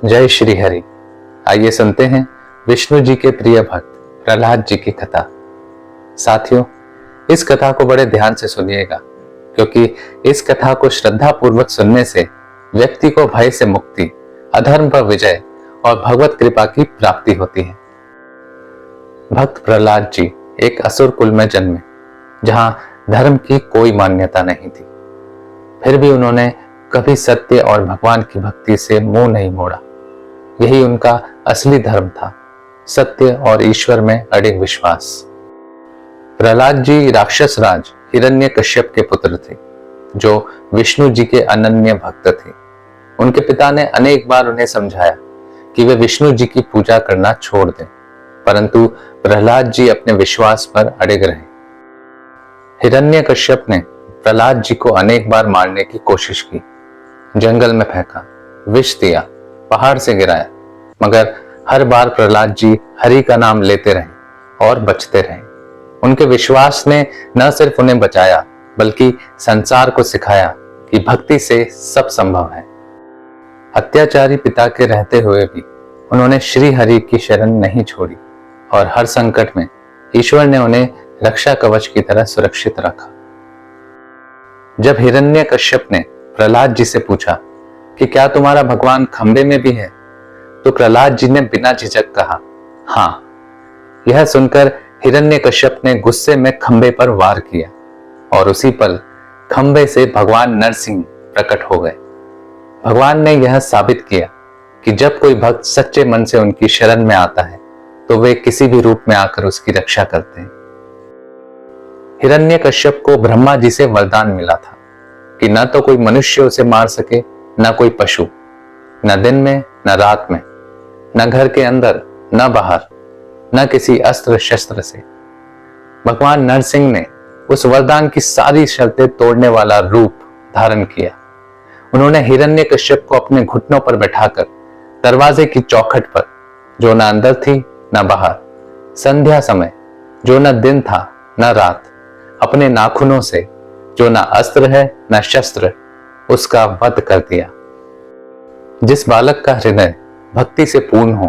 जय श्री हरि। आइए सुनते हैं विष्णु जी के प्रिय भक्त प्रहलाद जी की कथा। साथियों, इस कथा को बड़े ध्यान से सुनिएगा, क्योंकि इस कथा को श्रद्धा पूर्वक सुनने से व्यक्ति को भय से मुक्ति, अधर्म पर विजय और भगवत कृपा की प्राप्ति होती है। भक्त प्रहलाद जी एक असुर कुल में जन्मे, जहां धर्म की कोई मान्यता नहीं थी। फिर भी उन्होंने कभी सत्य और भगवान की भक्ति से मुंह नहीं मोड़ा। यही उनका असली धर्म था, सत्य और ईश्वर में अडिग विश्वास। प्रहलाद जी राक्षस राज हिरण्यकश्यप के पुत्र थे, जो विष्णु जी के अनन्य भक्त थे। उनके पिता ने अनेक बार उन्हें समझाया कि वे विष्णु जी की पूजा करना छोड़ दें, परंतु प्रहलाद जी अपने विश्वास पर अडिग रहे। हिरण्यकश्यप ने प्रहलाद जी को अनेक बार मारने की कोशिश की, जंगल में फेंका, विष दिया, पहाड़ से गिराया, मगर हर बार प्रहलाद जी हरि का नाम लेते रहे और बचते रहे। उनके विश्वास ने न सिर्फ उन्हें बचाया, बल्कि संसार को सिखाया कि भक्ति से सब संभव है। अत्याचारी पिता के रहते हुए भी उन्होंने श्री हरि की शरण नहीं छोड़ी और हर संकट में ईश्वर ने उन्हें रक्षा कवच की तरह सुरक्षित रखा। जब हिरण्यकश्यप ने प्रहलाद जी से पूछा कि क्या तुम्हारा भगवान खंबे में भी है, तो प्रहलाद जी ने बिना झिझक कहा, हाँ। यह सुनकर हिरण्यकश्यप ने गुस्से में खंबे पर वार किया और उसी पल खंबे से भगवान नरसिंह प्रकट हो गए। भगवान ने यह साबित किया कि जब कोई भक्त सच्चे मन से उनकी शरण में आता है, तो वे किसी भी रूप में आकर उसकी रक्षा करते हैं। हिरण्यकश्यप को ब्रह्मा जी से वरदान मिला था कि न तो कोई मनुष्य उसे मार सके, न कोई पशु, न दिन में न रात में, न घर के अंदर न बाहर, न किसी अस्त्र शस्त्र से। भगवान नरसिंह ने उस वरदान की सारी शर्तें तोड़ने वाला रूप धारण किया। उन्होंने हिरण्यकश्यप को अपने घुटनों पर बैठाकर दरवाजे की चौखट पर, जो न अंदर थी न बाहर, संध्या समय, जो न दिन था न रात, अपने नाखूनों से, जो न अस्त्र है न शस्त्र, उसका वध कर दिया। जिस बालक का हृदय भक्ति से पूर्ण हो,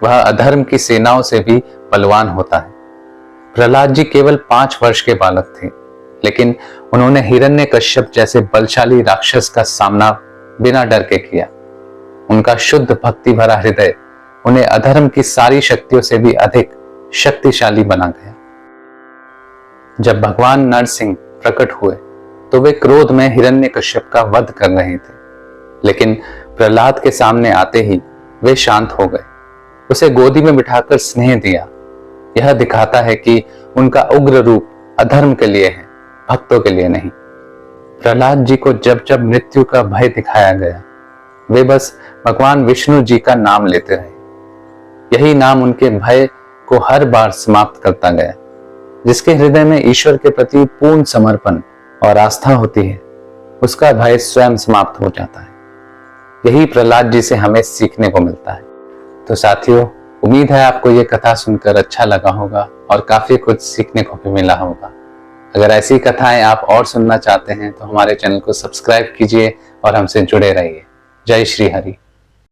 वह अधर्म की सेनाओं से भी बलवान होता है। प्रहलाद जी केवल 5 वर्ष के बालक थे, लेकिन उन्होंने हिरण्यकश्यप जैसे बलशाली राक्षस का सामना बिना डर के किया। उनका शुद्ध भक्ति भरा हृदय उन्हें अधर्म की सारी शक्तियों से भी अधिक शक्तिशाली बना गया। जब भगवान नरसिंह प्रकट हुए, तो वे क्रोध में हिरण्यकश्यप का वध कर रहे थे, लेकिन प्रहलाद के सामने आते ही वे शांत हो गए। उसे गोदी में बिठाकर स्नेह दिया। यह दिखाता है कि उनका उग्र रूप अधर्म के लिए है, भक्तों के लिए नहीं। प्रहलाद जी को जब जब मृत्यु का भय दिखाया गया, वे बस भगवान विष्णु जी का नाम लेते रहे। यही नाम उनके भय को हर बार समाप्त करता गया। जिसके हृदय में ईश्वर के प्रति पूर्ण समर्पण और आस्था होती है, उसका भय स्वयं समाप्त हो जाता है। यही प्रहलाद जी से हमें सीखने को मिलता है। तो साथियों, उम्मीद है आपको ये कथा सुनकर अच्छा लगा होगा और काफी कुछ सीखने को भी मिला होगा। अगर ऐसी कथाएं आप और सुनना चाहते हैं, तो हमारे चैनल को सब्सक्राइब कीजिए और हमसे जुड़े रहिए। जय श्री हरि।